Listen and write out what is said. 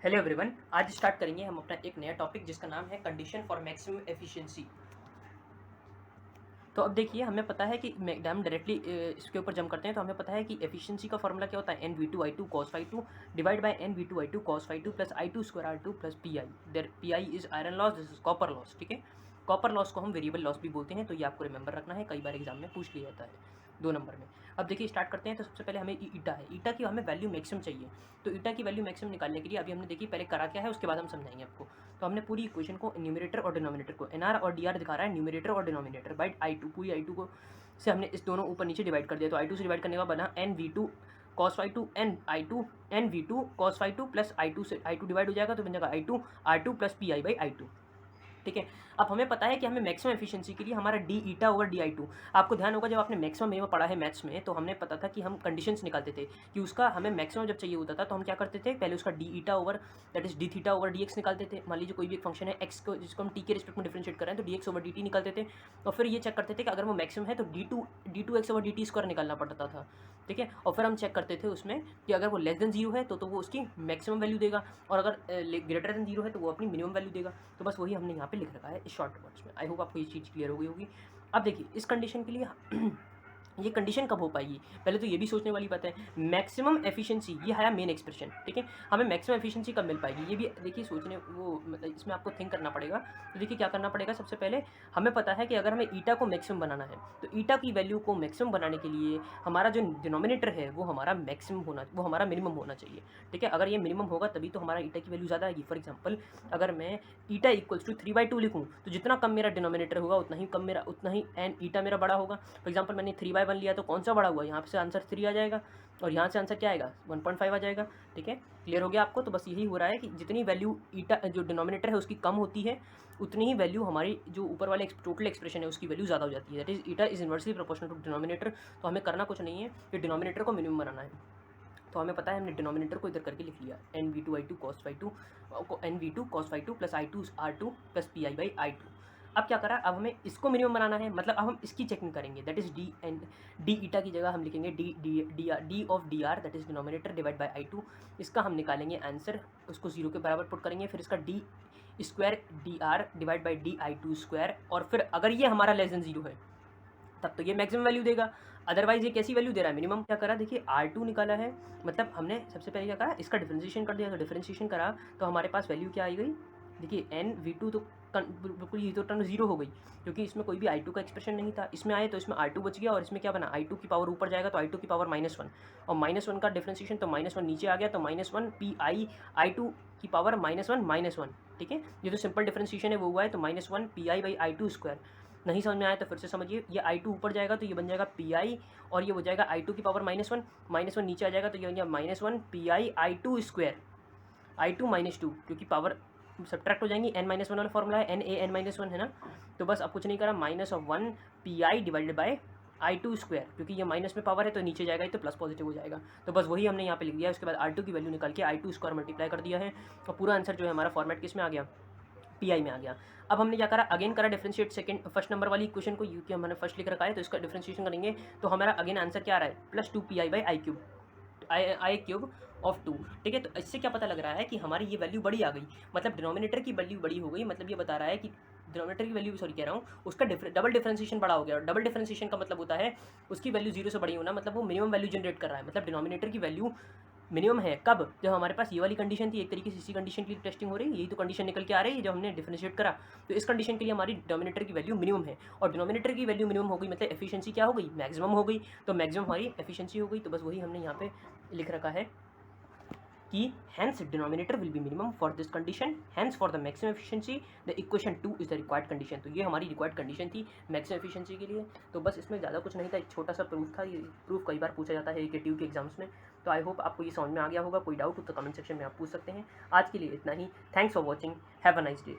Hello everyone, आज start करेंगे हम अपना एक नया टॉपिक जिसका नाम है कंडीशन फॉर मैक्सिमम एफिशिएंसी। तो अब देखिए, हमें पता है कि हम डायरेक्टली इसके ऊपर जंप करते हैं। तो हमें पता है कि एफिशिएंसी का फॉर्मूला क्या होता है, N V two I two cos phi two divide by N V two I two cos phi two plus I two square R two plus P I. There P I is iron loss, this is copper loss. ठीक है, copper loss को हम variable loss भी बोलते हैं, तो ये आपको रिमेंबर रखना है, कई बार एग्जाम में पूछ लिया जाता है 2 नंबर में। अब देखिए स्टार्ट करते हैं। तो सबसे पहले हमें ईटा है, ईटा की हमें वैल्यू मैक्सिमम चाहिए। तो ईटा की वैल्यू मैक्सिमम निकालने के लिए अभी हमने देखी पहले करा क्या है, उसके बाद हम समझाएंगे आपको। तो हमने पूरी इक्वेशन को न्यूमरेटर और डिनोमिनेटर को एन आर और डी आर दिखा रहा है, न्यूमरेटर और डिनोमिनेटर बाई आई टू, पूरी आई टू को से हमने इस दोनों ऊपर नीचे डिवाइड कर दिया। तो आई टू से डिवाइड करने का बना N V two cos phi two N I two N V two cos phi two plus I two से आई टू डिवाइड हो जाएगा तो बन जाएगा I two R two plus P I by I two. ठीक है, अब हमें पता है कि हमें मैक्सिमम एफिशिएंसी के लिए हमारा D eta over D I two, आपको ध्यान होगा जब आपने मैक्सिमम में पढ़ा है मैथ्स में, तो हमने पता था कि हम कंडीशंस निकालते थे कि उसका हमें मैक्सिमम जब चाहिए होता था तो हम क्या करते थे, पहले उसका D eta over that is D theta over D x निकालते थे। मान लीजिए कोई भी एक फंक्शन है एक्स को जिसको हम टी के रिस्पेक्ट में डिफरेंशिएट कर रहे हैं तो D x over D T निकालते थे, और फिर ये चेक करते थे कि अगर वो मैक्सिमम है तो D two X over D T square निकालना पड़ता था। ठीक है, और फिर हम चेक करते थे उसमें कि अगर वो लेस देन जीरो है तो वो उसकी मैक्सिमम वैल्यू देगा, और अगर ग्रेटर देन जीरो है तो वो अपनी मिनिमम वैल्यू देगा। तो बस वही हमने यहाँ पे लिख रखा है शॉर्ट वर्ड्स में। आई होप आपको ये चीज़ क्लियर हो गई होगी। अब देखिए इस कंडीशन के लिए ये कंडीशन कब हो पाएगी, पहले तो ये भी सोचने वाली बात है। मैक्सिमम एफिशिएंसी, ये है मेन एक्सप्रेशन। ठीक है, हमें मैक्सिमम एफिशिएंसी कब मिल पाएगी, ये भी देखिए सोचने वो मतलब इसमें आपको थिंक करना पड़ेगा। तो देखिए क्या करना पड़ेगा, सबसे पहले हमें पता है कि अगर हमें ईटा को मैक्सिमम बनाना है तो ईटा की वैल्यू को मैक्सिमम बनाने के लिए हमारा जो डिनोमिनेटर है वो हमारा मैक्सिमम होना, वो हमारा मिनिमम होना चाहिए। ठीक है, अगर ये मिनिमम होगा तभी तो हमारा ईटा की वैल्यू ज़्यादा आएगी। फॉर एग्जाम्पल अगर मैं ईटा इक्वल्स टू 3/2 लिखूँ तो जितना कम मेरा डिनोमिनेटर होगा उतना ही एन ईटा मेरा बड़ा होगा। फॉर एग्जाम्पल मैंने 3/1 लिया तो कौन सा बड़ा हुआ, यहाँ से आंसर 3 आ जाएगा और यहाँ से आंसर क्या आएगा 1.5 आ जाएगा। ठीक है, क्लियर हो गया आपको। तो बस यही हो रहा है कि जितनी वैल्यू ईटा जो डिनोमिनेटर है उसकी कम होती है उतनी ही वैल्यू हमारी जो ऊपर वाले टोटल एक्सप्रेशन है उसकी वैल्यू ज़्यादा हो जाती है। That is eta is inversely proportional to denominator. तो हमें करना कुछ नहीं है, कि डिनोमिनेटर को मिनिमम बनाना है। तो हमें पता है हमने डिनोमिनेटर को इधर करके लिख लिया N V two I two cos phi two N V two cos phi two plus I two R two plus P I by I two. अब क्या करा, अब हमें इसको मिनिमम बनाना है, मतलब अब हम इसकी चेकिंग करेंगे। That is D N D eta की जगह हम लिखेंगे D D D R D of D R that is denominator divide by I two. इसका हम निकालेंगे आंसर, उसको जीरो के बराबर पुट करेंगे, फिर इसका D square D R divide by D I two square, और फिर अगर ये हमारा लेस देन जीरो है तब तो ये मैक्सिमम वैल्यू देगा, अदरवाइज ये कैसी वैल्यू दे रहा है, मिनिमम। क्या करा, देखिए R2 निकाला है, मतलब हमने सबसे पहले क्या करा, इसका डिफरेंशिएशन कर दिया। तो डिफरेंशिएशन करा तो हमारे पास वैल्यू क्या आई गई, देखिए एन वी टू तो बिल्कुल ये तो टर्म जीरो हो गई क्योंकि इसमें कोई भी I2 का एक्सप्रेशन नहीं था। इसमें आए तो इसमें R2 बच गया, और इसमें क्या बना, I2 की पावर ऊपर जाएगा तो I2 की पावर -1, और -1 का डिफरेंशिएशन तो -1 नीचे आ गया तो -1 पी आई I2 की पावर -1 ठीक है, ये तो सिंपल डिफरेंशिएशन है वो हुआ है। तो -1 P I by I two square. नहीं समझ में आया तो फिर से समझिए, ये I2 ऊपर जाएगा तो ये बन जाएगा पी आई, और ये हो जाएगा I2 की पावर -1 नीचे आ जाएगा तो ये बन जाएगा -1 P I I two square I2 -2, क्योंकि पावर सब्ट्रैक्ट हो जाएंगी। n-1 वाला फॉर्मूला है, NaN-1 है ना। तो बस अब कुछ नहीं करा, -1 P I divided by I2 square, क्योंकि ये माइनस में पावर है तो नीचे जाएगा, तो प्लस पॉजिटिव हो जाएगा। तो बस वही हमने यहाँ पे लिख दिया। उसके बाद R2 की वैल्यू निकाल के I2 स्क्वायर मल्टीप्लाई कर दिया है, और पूरा आंसर जो है हमारा फॉर्मेट किस में आ गया, पी में आ गया। अब हमने क्या करा, अगेन करा डिफरेंशिएट सेकंड फर्स्ट नंबर वाली इक्वेशन को, क्योंकि हमने फर्स्ट लिख रखा है तो इसका डिफरेंशिएशन करेंगे तो हमारा अगेन आंसर क्या आ रहा है, +2 P I by I cube I cube of 2। ठीक है, तो इससे क्या पता लग रहा है कि हमारी ये वैल्यू बड़ी आ गई, मतलब डिनोमिनेटर की वैल्यू बड़ी हो गई। मतलब ये बता रहा है कि डिनोमिनेटर की वैल्यू, सॉरी कह रहा हूँ, उसका डबल डिफरेंशिएशन बड़ा हो गया। और डबल डिफरेंशिएशन का मतलब होता है उसकी वैल्यू जीरो से बड़ी होना, मतलब वो मिनिमम वैल्यू जनरेट कर रहा है। मतलब डिनोमिनेटर की वैल्यू मिनिमम है कब, जब हमारे पास ये वाली कंडीशन थी। एक तरीके से इसी कंडीशन की टेस्टिंग हो रही है, यही तो कंडीशन निकल के आ रही है जब हमने डिफरेंशिएट करा। तो इस कंडीशन के लिए हमारी डिनोमिनेटर की वैल्यू मिनिमम है, और डिनोमिनेटर की वैल्यू मिनिमम हो गई मतलब एफिशिएंसी क्या हो गई, मैक्सिमम हो गई। तो मैक्सिमम हमारी एफिशिएंसी हो गई। तो बस वही हमने यहाँ पे लिख रखा है कि hence denominator will be minimum for this condition, hence for the maximum efficiency the equation 2 is the required condition। तो ये हमारी रिक्वायर्ड कंडीशन थी मैक्सिमम एफिशिएंसी के लिए। तो बस इसमें ज़्यादा कुछ नहीं था, एक छोटा सा प्रूफ था। ये प्रूफ कई बार पूछा जाता है AKTU के एग्जाम्स में। तो आई होप आपको ये समझ में आ गया होगा। कोई डाउट हो तो कमेंट सेक्शन में आप पूछ सकते हैं। आज के लिए इतना ही। Thanks for watching, have a nice day.